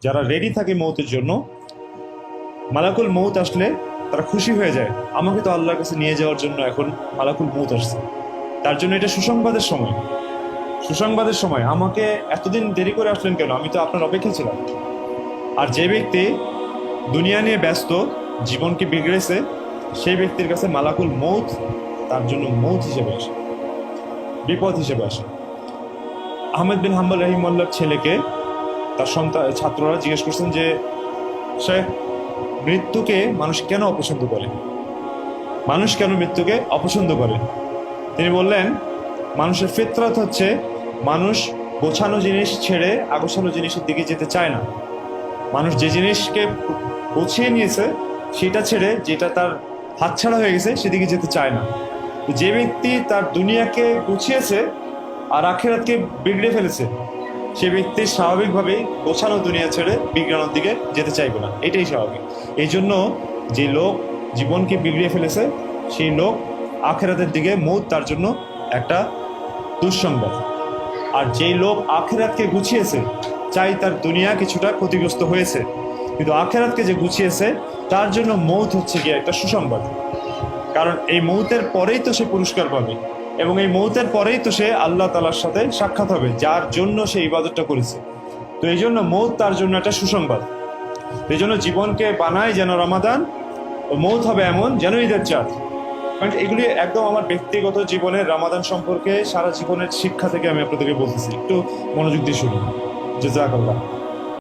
যারা রেডি থাকে মৌতের জন্য, মালাকুল মৌত আসলে তারা খুশি হয়ে যায়, আমাকে তো আল্লাহর কাছে নিয়ে যাওয়ার জন্য এখন মালাকুল মৌত আসছে, তার জন্য এটা সুসংবাদের সময়। সুসংবাদের সময়, আমাকে এতদিন দেরি করে আসলেন কেন, আমি তো আপনার অপেক্ষা ছিলাম। আর যে ব্যক্তি দুনিয়া নিয়ে ব্যস্ত, জীবনকে বিগড়েছে, সেই ব্যক্তির কাছে মালাকুল মৌত তার জন্য মৌত হিসেবে আসে, বিপদ হিসেবে আসে। আহমেদ বিন হাম্বল রহিমাল্লাহর ছেলেকে তার ছাত্ররা জিজ্ঞেস করছেন যে, শেখ, মৃত্যুকে মানুষ কেন অপছন্দ করে, মানুষ কেন মৃত্যুকে অপছন্দ করে? তিনি বললেন, মানুষের ফিতরত হচ্ছে মানুষ গোছানো জিনিস ছেড়ে আগোছানো জিনিসের দিকে যেতে চায় না। মানুষ যে জিনিসকে গুছিয়ে নিয়েছে সেটা ছেড়ে যেটা তার হাতছাড়া হয়ে গেছে সেদিকে যেতে চায় না। যে ব্যক্তি তার দুনিয়াকে গুছিয়েছে আর আখিরাতকে বিগড়ে ফেলেছে, সে ব্যক্তি স্বাভাবিকভাবেই গোছানো দুনিয়া ছেড়ে বিজ্ঞানের দিকে যেতে চাইবে না, এটাই স্বাভাবিক। এই জন্য যে লোক জীবনকে বিগড়িয়ে ফেলেছে সেই লোক আখিরাতের দিকে মৌত তার জন্য একটা দুঃসংবাদ। আর যেই লোক আখিরাতকে গুছিয়েছে, চাই তার দুনিয়া কিছুটা ক্ষতিগ্রস্ত হয়েছে, কিন্তু আখিরাতকে যে গুছিয়েছে তার জন্য মৌত হচ্ছে গিয়ে একটা সুসংবাদ। কারণ এই মৌতের পরেই তো সে পুরস্কার পাবে, এবং এই মৌতের পরেই তো সে আল্লাহ তাআলার সাথে সাক্ষাৎ হবে, যার জন্য সে ইবাদতটা করেছে। তো এই জন্য মৌত তার জন্য একটা সুসংবাদ। এই জন্য জীবনকে বানায় যেন রমাদান, ও মৌত হবে এমন যেন ঈদের চাঁদ। কারণ এগুলি একদম আমার ব্যক্তিগত জীবনের রমাদান সম্পর্কে সারা জীবনের শিক্ষা থেকে আমি আপনাদেরকে বলতেছি, একটু মনোযোগ দিয়ে শুনুন। জাযাকাল্লাহ।